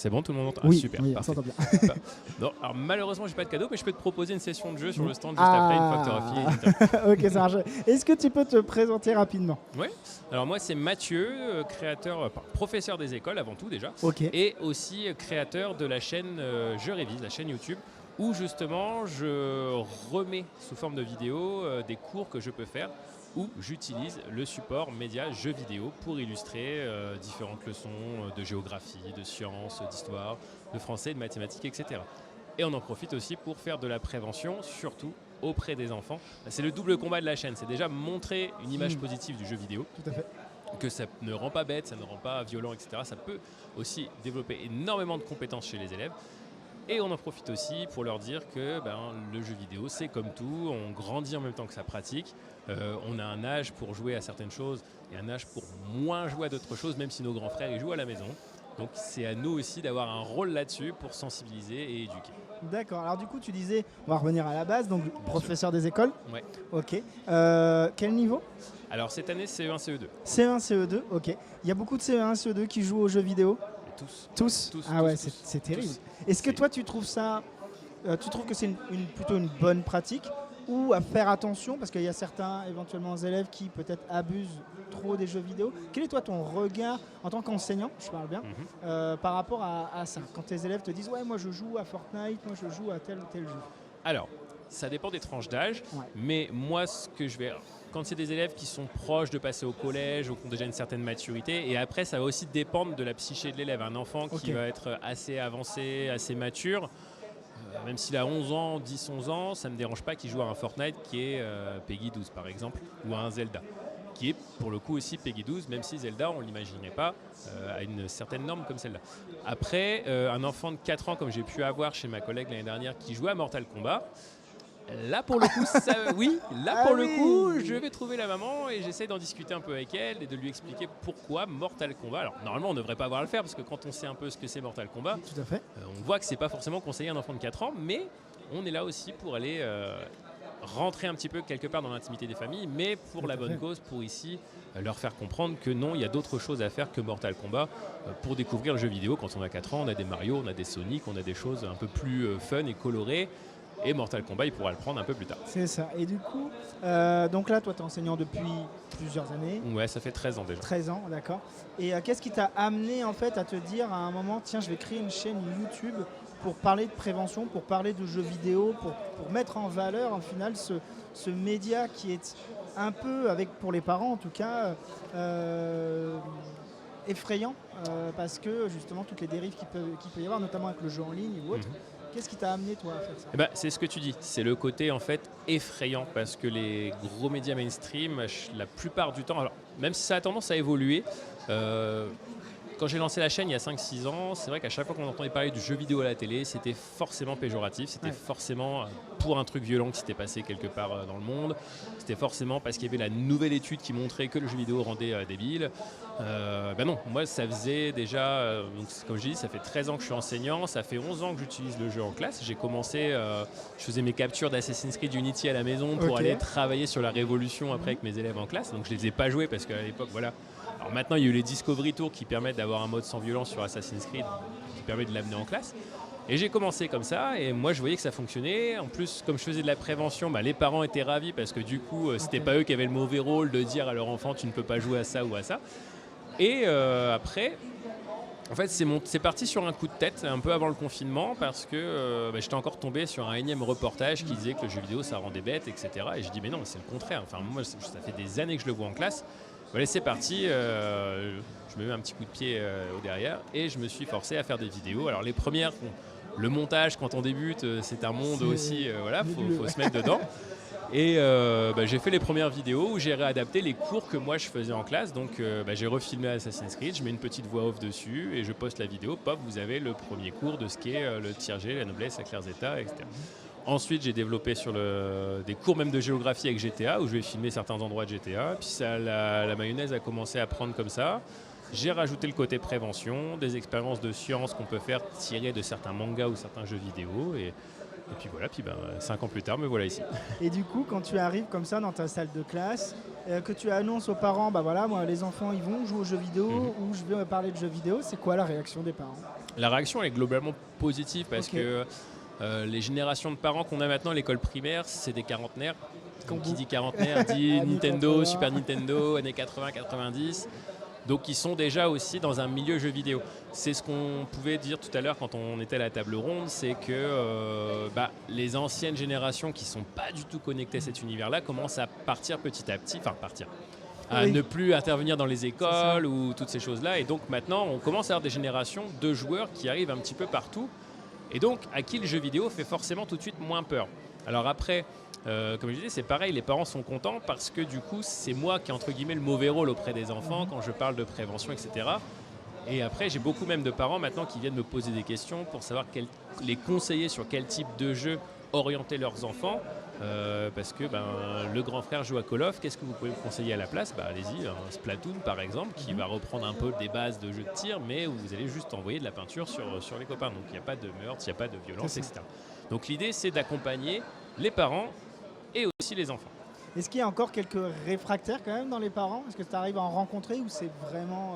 C'est bon, tout le monde entend? Oui, super, oui, on parfait. s'entend bien. Non, alors malheureusement, j'ai pas de cadeau, mais je peux te proposer une session de jeu sur le stand juste après, une fois que tu auras fini. Ok, ça marche. Est-ce que tu peux te présenter rapidement? Oui, alors moi c'est Mathieu, professeur des écoles avant tout déjà, Ok. et aussi créateur de la chaîne Je Révise, la chaîne YouTube, où justement je remets sous forme de vidéo des cours que je peux faire, où j'utilise le support média jeux vidéo pour illustrer différentes leçons de géographie, de sciences, d'histoire, de français, de mathématiques, etc. Et on en profite aussi pour faire de la prévention, surtout auprès des enfants. C'est le double combat de la chaîne, c'est déjà montrer une image positive du jeu vidéo, Tout à fait. que ça ne rend pas bête, ça ne rend pas violent, etc. Ça peut aussi développer énormément de compétences chez les élèves. Et on en profite aussi pour leur dire que le jeu vidéo, c'est comme tout, on grandit en même temps que ça pratique. On a un âge pour jouer à certaines choses et un âge pour moins jouer à d'autres choses, même si nos grands frères y jouent à la maison. Donc c'est à nous aussi d'avoir un rôle là-dessus pour sensibiliser et éduquer. D'accord. Alors du coup, tu disais, on va revenir à la base, donc professeur des écoles. Ouais. Ok. Quel niveau? Alors cette année, CE1, CE2. CE1, CE2, ok. Il y a beaucoup de CE1, CE2 qui jouent aux jeux vidéo? Tous. Ah ouais, c'est terrible. Est-ce que toi, tu trouves ça, tu trouves que c'est plutôt une bonne pratique ou à faire attention parce qu'il y a certains éventuellement élèves qui peut-être abusent trop des jeux vidéo? Quel est toi ton regard en tant qu'enseignant, je parle bien, par rapport à ça? Quand tes élèves te disent ouais, moi je joue à Fortnite, moi je joue à tel ou tel jeu. Alors, ça dépend des tranches d'âge, Ouais. mais moi ce que je vais... Quand c'est des élèves qui sont proches de passer au collège ou qui ont déjà une certaine maturité, et après ça va aussi dépendre de la psyché de l'élève. Un enfant qui va être assez avancé, assez mature, même s'il a 11 ans, 10-11 ans, ça ne me dérange pas qu'il joue à un Fortnite qui est Peggy 12 par exemple, ou à un Zelda, qui est pour le coup aussi Peggy 12, même si Zelda, on ne l'imaginerait pas à une certaine norme comme celle-là. Après, un enfant de 4 ans, comme j'ai pu avoir chez ma collègue l'année dernière, qui jouait à Mortal Kombat, là pour le coup, je vais trouver la maman et j'essaie d'en discuter un peu avec elle et de lui expliquer pourquoi Mortal Kombat. Alors normalement on ne devrait pas avoir à le faire parce que quand on sait un peu ce que c'est Mortal Kombat, Tout à fait. on voit que c'est pas forcément conseillé à un enfant de 4 ans, mais on est là aussi pour aller rentrer un petit peu quelque part dans l'intimité des familles, mais pour la bonne cause, pour ici leur faire comprendre que non, il y a d'autres choses à faire que Mortal Kombat pour découvrir le jeu vidéo. Quand on a 4 ans, on a des Mario, on a des Sonic, on a des choses un peu plus fun et colorées. Et Mortal Kombat, il pourra le prendre un peu plus tard. C'est ça. Et du coup, donc là, toi, tu es enseignant depuis plusieurs années. Ouais, ça fait 13 ans déjà. 13 ans, d'accord. Et qu'est-ce qui t'a amené en fait à te dire à un moment, tiens, je vais créer une chaîne YouTube pour parler de prévention, pour parler de jeux vidéo, pour mettre en valeur en final ce média qui est un peu, pour les parents en tout cas, effrayant parce que justement toutes les dérives qu'il peut y avoir, notamment avec le jeu en ligne ou autre. Qu'est-ce qui t'a amené toi à faire ça? C'est ce que tu dis, c'est le côté en fait effrayant parce que les gros médias mainstream, la plupart du temps, alors même si ça a tendance à évoluer, quand j'ai lancé la chaîne il y a 5-6 ans, c'est vrai qu'à chaque fois qu'on entendait parler du jeu vidéo à la télé, c'était forcément péjoratif, c'était forcément pour un truc violent qui s'était passé quelque part dans le monde, c'était forcément parce qu'il y avait la nouvelle étude qui montrait que le jeu vidéo rendait débile. Non, moi ça faisait déjà, donc, comme je dis, ça fait 13 ans que je suis enseignant, ça fait 11 ans que j'utilise le jeu en classe. J'ai commencé, je faisais mes captures d'Assassin's Creed Unity à la maison pour aller travailler sur la Révolution après avec mes élèves en classe, donc je ne les ai pas joués parce qu'à l'époque, voilà. Alors maintenant, il y a eu les Discovery Tours qui permettent d'avoir un mode sans violence sur Assassin's Creed qui permet de l'amener en classe. Et j'ai commencé comme ça et moi je voyais que ça fonctionnait. En plus, comme je faisais de la prévention, les parents étaient ravis parce que du coup, c'était pas eux qui avaient le mauvais rôle de dire à leur enfant tu ne peux pas jouer à ça ou à ça. Et après, en fait, c'est parti sur un coup de tête un peu avant le confinement parce que j'étais encore tombé sur un énième reportage qui disait que le jeu vidéo ça rendait bête, etc. Et je dis mais non, c'est le contraire. Enfin, moi, ça fait des années que je le vois en classe. Allez, c'est parti, je me mets un petit coup de pied au derrière et je me suis forcé à faire des vidéos. Alors les premières, le montage quand on débute, c'est un monde aussi, faut se mettre dedans. Et j'ai fait les premières vidéos où j'ai réadapté les cours que moi je faisais en classe. Donc j'ai refilmé Assassin's Creed, je mets une petite voix off dessus et je poste la vidéo. Pop, vous avez le premier cours de ce qu'est le tiers-G, la noblesse, la claire zeta, etc. Ensuite, j'ai développé sur des cours même de géographie avec GTA, où je vais filmer certains endroits de GTA. Puis la mayonnaise a commencé à prendre comme ça. J'ai rajouté le côté prévention, des expériences de science qu'on peut faire tirer de certains mangas ou certains jeux vidéo. Et puis voilà, 5 ans plus tard, me voilà ici. Et du coup, quand tu arrives comme ça dans ta salle de classe, que tu annonces aux parents, moi les enfants ils vont jouer aux jeux vidéo ou je vais parler de jeux vidéo, c'est quoi la réaction des parents? La réaction est globalement positive parce que les générations de parents qu'on a maintenant à l'école primaire, c'est des quarantenaires. Donc qui dit quarantenaire dit Nintendo, Super Nintendo, années 80-90. Donc ils sont déjà aussi dans un milieu jeu vidéo. C'est ce qu'on pouvait dire tout à l'heure quand on était à la table ronde, c'est que les anciennes générations qui ne sont pas du tout connectées à cet univers-là commencent à partir petit à petit, à ne plus intervenir dans les écoles ou toutes ces choses-là. Et donc maintenant, on commence à avoir des générations de joueurs qui arrivent un petit peu partout. Et donc, à qui le jeu vidéo fait forcément tout de suite moins peur. Alors après, comme je disais, c'est pareil, les parents sont contents parce que du coup, c'est moi qui ai entre guillemets le mauvais rôle auprès des enfants quand je parle de prévention, etc. Et après, j'ai beaucoup même de parents maintenant qui viennent me poser des questions pour savoir les conseiller sur quel type de jeu orienter leurs enfants. Parce que le grand frère joue à Call of, qu'est-ce que vous pouvez me conseiller à la place? Allez-y, un Splatoon par exemple, qui va reprendre un peu des bases de jeu de tir, mais où vous allez juste envoyer de la peinture sur les copains. Donc il n'y a pas de meurtre, il n'y a pas de violence, etc. Donc l'idée, c'est d'accompagner les parents et aussi les enfants. Est-ce qu'il y a encore quelques réfractaires quand même dans les parents? Est-ce que tu arrives à en rencontrer ou c'est vraiment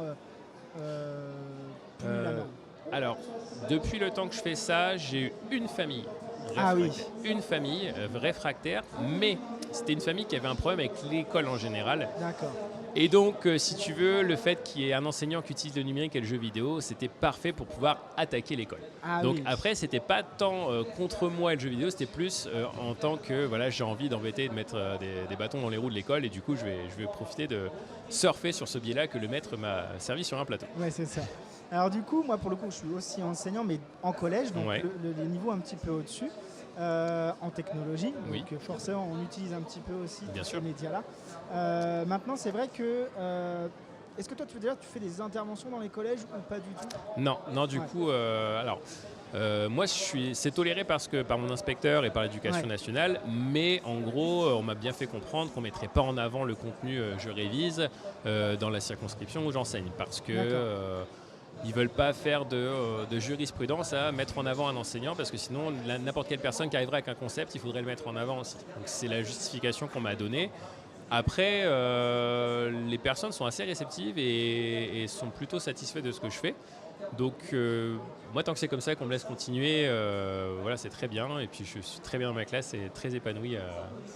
plus la norme? Alors, depuis le temps que je fais ça, j'ai eu une famille. Une famille réfractaire, mais c'était une famille qui avait un problème avec l'école en général. D'accord. Et donc, si tu veux, le fait qu'il y ait un enseignant qui utilise le numérique et le jeu vidéo, c'était parfait pour pouvoir attaquer l'école. Donc après, c'était pas tant contre moi et le jeu vidéo, c'était plus en tant que j'ai envie d'embêter, de mettre des bâtons dans les roues de l'école, et du coup, je vais profiter de surfer sur ce biais-là que le maître m'a servi sur un plateau. Ouais, c'est ça. Alors du coup, moi pour le coup, je suis aussi enseignant, mais en collège, donc le niveau un petit peu au-dessus, en technologie. Donc forcément, on utilise un petit peu aussi ces médias-là. Maintenant, c'est vrai que... est-ce que toi, tu fais des interventions dans les collèges ou pas du tout? Non, du coup, moi, c'est toléré par mon inspecteur et par l'éducation nationale, mais en gros, on m'a bien fait comprendre qu'on ne mettrait pas en avant le contenu je révise dans la circonscription où j'enseigne, parce que ils ne veulent pas faire de jurisprudence à mettre en avant un enseignant, parce que sinon, n'importe quelle personne qui arriverait avec un concept, il faudrait le mettre en avant aussi. Donc c'est la justification qu'on m'a donnée. Après, les personnes sont assez réceptives et sont plutôt satisfaites de ce que je fais. Donc moi, tant que c'est comme ça qu'on me laisse continuer, c'est très bien. Et puis je suis très bien dans ma classe et très épanoui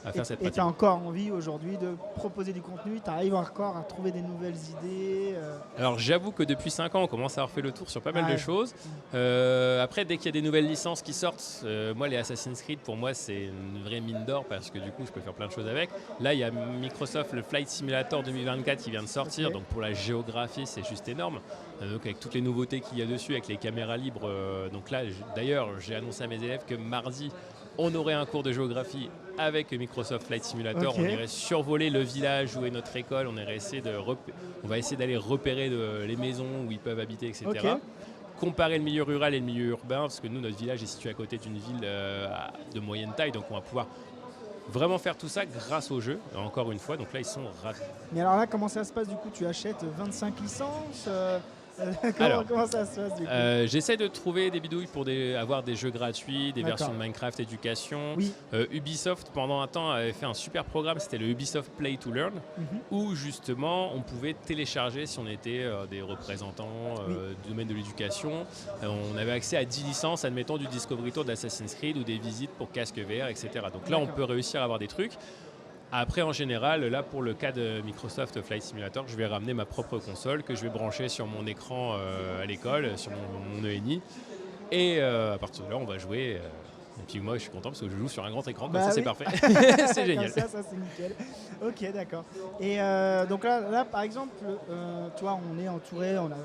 à faire cette pratique. Et tu as encore envie aujourd'hui de proposer du contenu? Tu arrives encore à trouver des nouvelles idées? Alors j'avoue que depuis 5 ans, on commence à avoir fait le tour sur pas mal de choses. Après, dès qu'il y a des nouvelles licences qui sortent, moi les Assassin's Creed, pour moi, c'est une vraie mine d'or parce que du coup, je peux faire plein de choses avec. Là, il y a Microsoft, le Flight Simulator 2024 qui vient de sortir. Donc pour la géographie, c'est juste énorme. Donc avec toutes les nouveautés qu'il y a dessus, avec les caméras libres. Donc là, d'ailleurs, j'ai annoncé à mes élèves que mardi, on aurait un cours de géographie avec Microsoft Flight Simulator. On irait survoler le village où est notre école. On va essayer d'aller repérer les maisons où ils peuvent habiter, etc. Comparer le milieu rural et le milieu urbain, parce que nous, notre village est situé à côté d'une ville de moyenne taille. Donc on va pouvoir vraiment faire tout ça grâce au jeu, encore une fois. Donc là, ils sont ravis. Mais alors là, comment ça se passe du coup? Tu achètes 25 licences comment ça se passe du coup? J'essaie de trouver des bidouilles pour avoir des jeux gratuits, des versions de Minecraft éducation. Ubisoft, pendant un temps, avait fait un super programme, c'était le Ubisoft Play to Learn, où justement on pouvait télécharger, si on était des représentants du domaine de l'éducation, on avait accès à 10 licences, admettons du Discovery Tour d'Assassin's Creed ou des visites pour casque VR, etc. Donc là, on peut réussir à avoir des trucs. Après, en général, là, pour le cas de Microsoft Flight Simulator, je vais ramener ma propre console que je vais brancher sur mon écran à l'école, sur mon ENI. Et à partir de là, on va jouer. Et puis moi, je suis content parce que je joue sur un grand écran, comme ça, c'est parfait. C'est génial. Comme ça, c'est nickel. Ok, d'accord. Et donc là, par exemple, tu vois, on est entouré, on a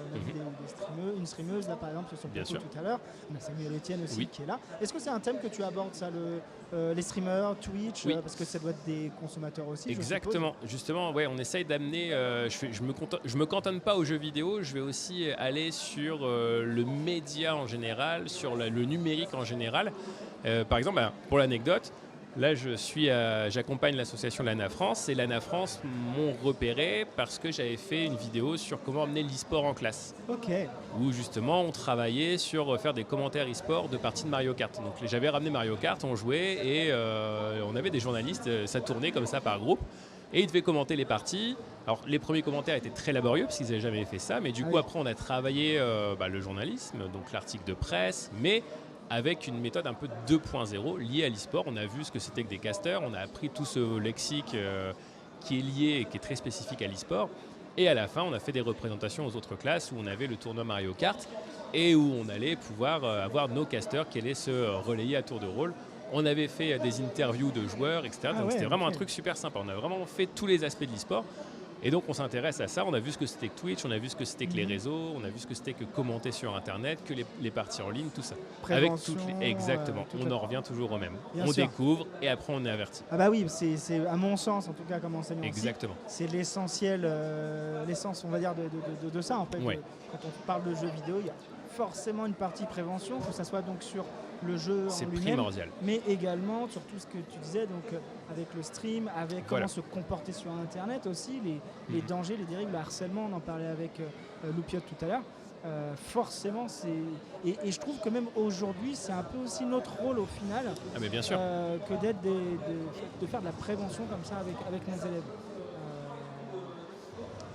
une streameuse, là, par exemple, sur son plateau tout à l'heure. On a Samuel Etienne aussi qui est là. Est-ce que c'est un thème que tu abordes, ça, les streamers, Twitch, parce que ça doit être des consommateurs aussi? Exactement. Justement, on essaye d'amener. Je me cantonne pas aux jeux vidéo. Je vais aussi aller sur le média en général, sur le numérique en général. Par exemple, pour l'anecdote, là, j'accompagne l'association Lana France, et Lana France m'ont repéré parce que j'avais fait une vidéo sur comment amener l'e-sport en classe. Où justement, on travaillait sur faire des commentaires e-sport de parties de Mario Kart. Donc j'avais ramené Mario Kart, on jouait et on avait des journalistes, ça tournait comme ça par groupe. Et ils devaient commenter les parties. Alors les premiers commentaires étaient très laborieux parce qu'ils n'avaient jamais fait ça, mais du coup après on a travaillé le journalisme, donc l'article de presse, mais avec une méthode un peu 2.0 liée à l'e-sport. On a vu ce que c'était que des casters, on a appris tout ce lexique qui est lié et qui est très spécifique à l'e-sport. Et à la fin, on a fait des représentations aux autres classes où on avait le tournoi Mario Kart et où on allait pouvoir avoir nos casters qui allaient se relayer à tour de rôle. On avait fait des interviews de joueurs, etc. Donc c'était vraiment un truc super sympa. On a vraiment fait tous les aspects de l'e-sport. Et donc on s'intéresse à ça, on a vu ce que c'était que Twitch, on a vu ce que c'était que les réseaux, on a vu ce que c'était que commenter sur Internet, que les parties en ligne, tout ça. Prévention, exactement, on en revient toujours au même. Bien on sûr. découvre et après on est averti. Ah bah oui, c'est à mon sens, en tout cas comme enseignant aussi, Exactement. c'est l'essentiel, l'essence on va dire de ça en fait. Ouais. Quand on parle de jeux vidéo, il y a forcément une partie prévention, que ça soit donc sur le jeu en C'est lui-même, primordial. mais également sur tout ce que tu disais, donc avec le stream, avec comment Voilà. se comporter sur Internet aussi, les dangers, les dérives, le harcèlement, on en parlait avec Loupiot tout à l'heure. Forcément, et je trouve que même aujourd'hui, c'est un peu aussi notre rôle au final, Ah mais bien sûr. que d'être de faire de la prévention comme ça avec nos élèves.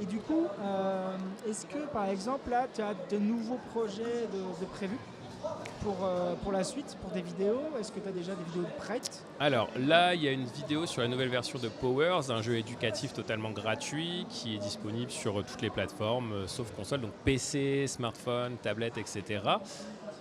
Et du coup, est-ce que par exemple là, tu as de nouveaux projets de prévus pour la suite, pour des vidéos? Est-ce que tu as déjà des vidéos prêtes? Alors là, il y a une vidéo sur la nouvelle version de Powers, un jeu éducatif totalement gratuit qui est disponible sur toutes les plateformes, sauf console, donc PC, smartphone, tablette, etc.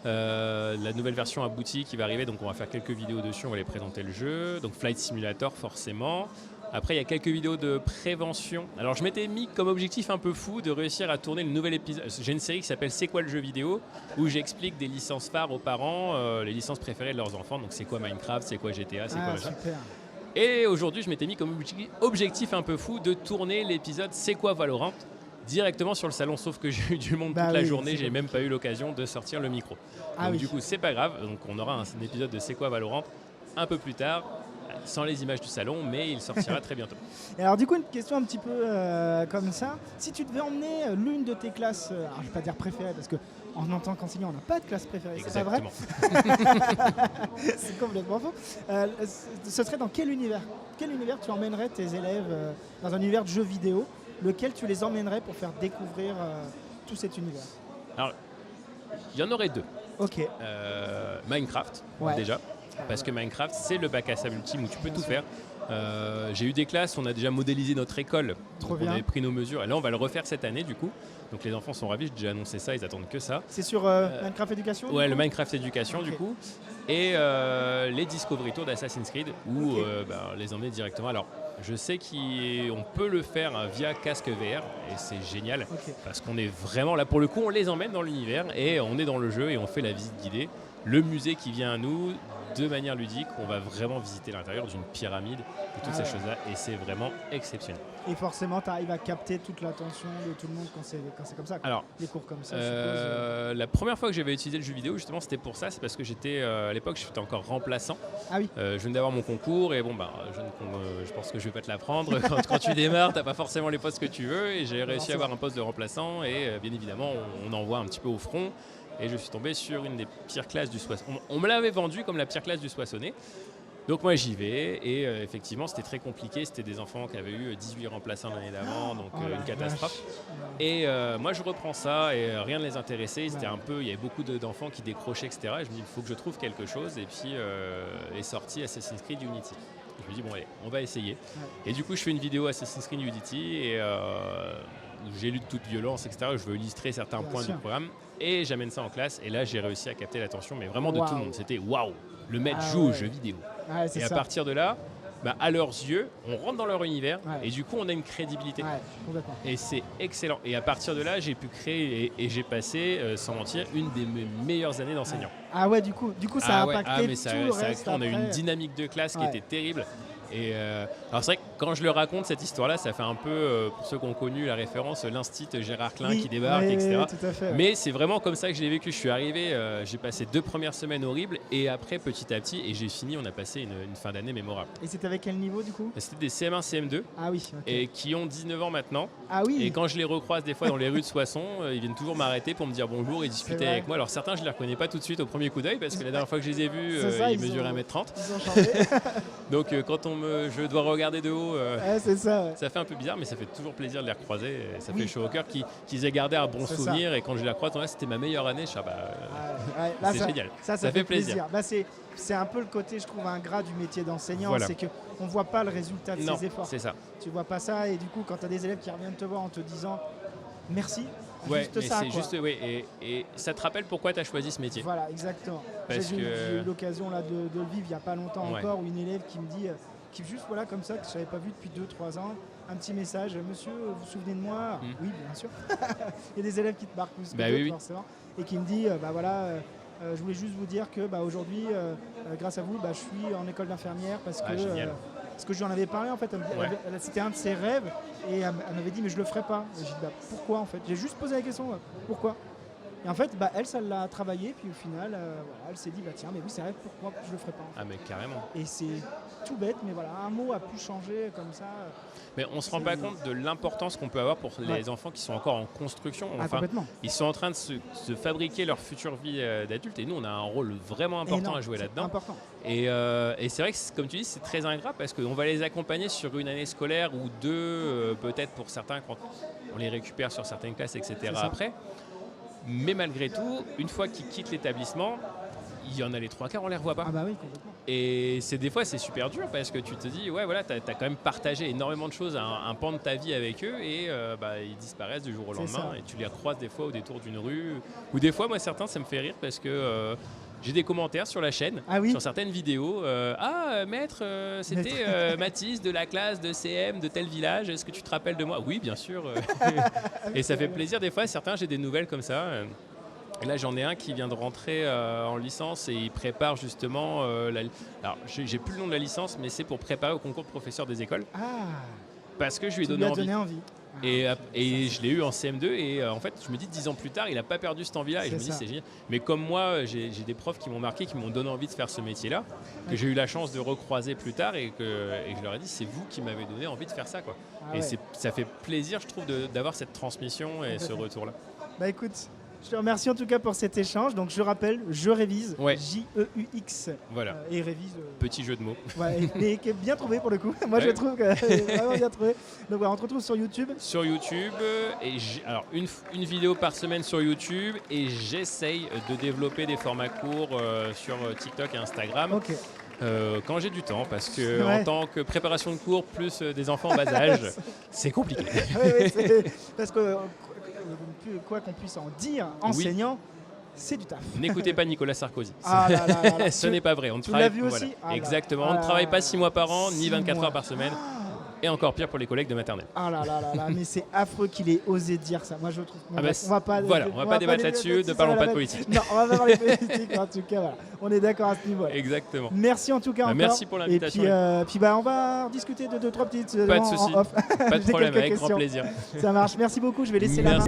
La nouvelle version aboutie qui va arriver, donc on va faire quelques vidéos dessus, on va les présenter le jeu. Donc Flight Simulator forcément. Après, il y a quelques vidéos de prévention. Alors, je m'étais mis comme objectif un peu fou de réussir à tourner le nouvel épisode. J'ai une série qui s'appelle C'est quoi le jeu vidéo, où j'explique des licences phares aux parents, les licences préférées de leurs enfants. Donc, c'est quoi Minecraft, c'est quoi GTA, c'est quoi machin. Super. Et aujourd'hui, je m'étais mis comme objectif un peu fou de tourner l'épisode C'est quoi Valorant directement sur le salon, sauf que j'ai eu du monde toute la journée, j'ai même pas eu l'occasion de sortir le micro. Donc du coup, c'est pas grave. Donc on aura un épisode de C'est quoi Valorant un peu plus tard, sans les images du salon, mais il sortira très bientôt. Et alors du coup, une question un petit peu comme ça. Si tu devais emmener l'une de tes classes, alors je vais pas dire préférée, parce qu'en tant qu'enseignant, on n'a pas de classe préférée, c'est pas vrai? C'est complètement faux. Ce serait dans quel univers? Quel univers tu emmènerais tes élèves dans un univers de jeux vidéo? Lequel tu les emmènerais pour faire découvrir tout cet univers? Alors, il y en aurait deux. Ok. Minecraft, déjà. Parce que Minecraft, c'est le bac à sable ultime où tu peux tout faire. J'ai eu des classes, on a déjà modélisé notre école. Trop donc bien. On avait pris nos mesures. Et là, on va le refaire cette année, du coup. Donc les enfants sont ravis, j'ai déjà annoncé ça, ils attendent que ça. C'est sur Minecraft Éducation? Ouais, le Minecraft Éducation, du coup. Et les Discovery Tours d'Assassin's Creed, où les emmener directement. Alors, je sais qu'on peut le faire via casque VR, et c'est génial. Parce qu'on est vraiment là, pour le coup, on les emmène dans l'univers, et on est dans le jeu, et on fait la visite guidée. Le musée qui vient à nous, de manière ludique, on va vraiment visiter l'intérieur d'une pyramide et toutes ces choses-là, et c'est vraiment exceptionnel. Et forcément, tu arrives à capter toute l'attention de tout le monde quand c'est comme ça. Alors, les cours comme ça, je suppose. la première fois que j'avais utilisé le jeu vidéo, justement, c'était pour ça. C'est parce que j'étais, à l'époque, j'étais encore remplaçant. Ah oui. Je venais d'avoir mon concours, et bon, je pense que je vais pas te l'apprendre. Quand tu démarres, t'as pas forcément les postes que tu veux, et j'ai réussi à avoir un poste de remplaçant, et bien évidemment, on envoie un petit peu au front. Et je suis tombé sur une des pires classes du Soissonnais. On me l'avait vendu comme la pire classe du Soissonnais. Donc moi j'y vais, et effectivement c'était très compliqué. C'était des enfants qui avaient eu 18 remplaçants l'année d'avant, donc une catastrophe. Et moi je reprends ça, et rien ne les intéressait. C'était il y avait beaucoup d'enfants qui décrochaient, etc. Et je me dis il faut que je trouve quelque chose. Et puis est sorti Assassin's Creed Unity. Je me dis bon allez, on va essayer. Et du coup je fais une vidéo Assassin's Creed Unity, et j'ai lu de toute violence, etc. Je veux illustrer certains points du programme. Et j'amène ça en classe, et là j'ai réussi à capter l'attention, mais vraiment de tout le monde. C'était waouh, le maître joue aux jeux vidéo. Et à partir de là, à leurs yeux, on rentre dans leur univers, et du coup on a une crédibilité. Et c'est excellent. Et à partir de là, j'ai pu créer, et j'ai passé, sans mentir, une des meilleures années d'enseignant. Ah ouais, du coup ça a impacté tout le reste. On a eu une dynamique de classe qui était terrible. Et alors c'est vrai que quand je le raconte cette histoire-là, ça fait un peu, pour ceux qui ont connu la référence, l'instit Gérard Klein qui débarque, etc. Tout à fait, Mais c'est vraiment comme ça que je l'ai vécu. Je suis arrivé, j'ai passé 2 premières semaines horribles, et après petit à petit, et j'ai fini, on a passé une fin d'année mémorable. Et c'était avec quel niveau du coup? C'était des CM1, CM2, et qui ont 19 ans maintenant. Ah oui. Et quand je les recroise des fois dans les rues de Soissons, ils viennent toujours m'arrêter pour me dire bonjour et discuter avec moi. Alors certains, je les reconnais pas tout de suite au premier coup d'œil, parce que la dernière fois que je les ai vus, ils mesuraient 1m30. Ils ont changé. Donc quand je dois regarder de haut, Ouais, c'est ça. Ouais. ça fait un peu bizarre, mais ça fait toujours plaisir de les recroiser. Et ça Oui. fait chaud au cœur qu'ils aient gardé un bon C'est souvenir. Et quand je les recroise, ouais, c'était ma meilleure année. Je suis, Ouais, là, c'est génial. Ça fait plaisir. Bah, c'est un peu le côté, je trouve, ingrat du métier d'enseignant. Voilà. C'est qu'on ne voit pas le résultat de Non, ses efforts. c'est ça. Tu vois pas ça. Et du coup, quand tu as des élèves qui reviennent te voir en te disant merci, Ouais, juste mais ça. c'est Quoi. juste, et ça te rappelle pourquoi tu as choisi ce métier. Voilà, exactement. Parce J'ai que- eu l'occasion là, de le vivre il n'y a pas longtemps Ouais. encore, où une élève qui me dit, qui juste voilà, comme ça, que je ne savais pas vu depuis 2-3 ans, un petit message, monsieur, vous vous souvenez de moi Oui, bien sûr. Il y a des élèves qui te marquent plus que Bah d'autres, oui. forcément. Et qui me dit, bah voilà, je voulais juste vous dire que bah, aujourd'hui, grâce à vous, bah, je suis en école d'infirmière parce que... génial. parce que je lui en avais parlé en fait, Ouais. c'était un de ses rêves et elle m'avait dit mais je le ferai pas. Et j'ai dit bah, pourquoi en fait. J'ai juste posé la question pourquoi. Et en fait elle ça l'a travaillé puis au final voilà, elle s'est dit bah tiens mais oui c'est vrai pourquoi je le ferai pas. En fait. Ah mais carrément. Et c'est tout bête mais voilà un mot a pu changer comme ça. Mais on se rend pas compte de l'importance qu'on peut avoir pour les enfants qui sont encore en construction. Ah, complètement. Ils sont en train de se fabriquer leur future vie d'adulte et nous on a un rôle vraiment important à jouer là-dedans. Important. Et c'est vrai que comme tu dis c'est très ingrat parce qu'on va les accompagner sur une année scolaire ou deux peut-être pour certains quand on les récupère sur certaines classes etc. après. Mais malgré tout, une fois qu'ils quittent l'établissement, il y en a les 3/4, on les revoit pas. Ah bah oui, complètement. Et des fois, c'est super dur parce que tu te dis, ouais, voilà, tu as quand même partagé énormément de choses, un pan de ta vie avec eux et ils disparaissent du jour au lendemain. Et tu les recroises des fois au détour d'une rue. Ou des fois, moi, certains, ça me fait rire parce que j'ai des commentaires sur la chaîne, sur certaines vidéos. Maître, c'était Mathis de la classe de CM de tel village. Est-ce que tu te rappelles de moi? Oui, bien sûr. Et ça fait plaisir des fois. Certains, j'ai des nouvelles comme ça. Et là, j'en ai un qui vient de rentrer en licence et il prépare justement. Alors, j'ai plus le nom de la licence, mais c'est pour préparer au concours de professeur des écoles. Ah. Parce que je lui ai Tu donné lui as envie. donné envie. Et je l'ai eu en CM2 et en fait je me dis 10 ans plus tard il n'a pas perdu cette envie là et je me dis c'est génial. Mais comme moi j'ai des profs qui m'ont marqué, qui m'ont donné envie de faire ce métier là, que j'ai eu la chance de recroiser plus tard et que je leur ai dit c'est vous qui m'avez donné envie de faire ça quoi. Ça fait plaisir je trouve d'avoir cette transmission et ce retour là. Bah écoute, je te remercie en tout cas pour cet échange. Donc je rappelle, je révise, J-E-U-X. Voilà. Et révise. Petit jeu de mots. Ouais, mais qui est bien trouvé pour le coup. Moi je trouve que vraiment bien trouvé. Donc voilà, on te retrouve sur YouTube. Sur YouTube, alors une vidéo par semaine sur YouTube et j'essaye de développer des formats courts sur TikTok et Instagram. Ok. Quand j'ai du temps, parce que en tant que préparation de cours plus des enfants en bas âge, c'est compliqué. Parce que quoi qu'on puisse en dire, enseignant, c'est du taf. N'écoutez pas Nicolas Sarkozy. Ah là là là. Ce n'est pas vrai. On tu l'as vu aussi Exactement. On ne travaille pas 6 mois par an, ni 24 heures par semaine. Et encore pire pour les collègues de maternelle. Ah là là là là, mais c'est affreux qu'il ait osé dire ça. Moi je trouve. On va pas débattre là-dessus, ne parlons pas de politique. Non, on va pas parler de politique en tout cas. Voilà. On est d'accord à ce niveau. Exactement. Merci en tout cas encore. Merci pour l'invitation. Et puis on va discuter de 2-3 petites. Pas de soucis. Pas de problème, avec grand plaisir. Ça marche. Merci beaucoup. Je vais laisser la main.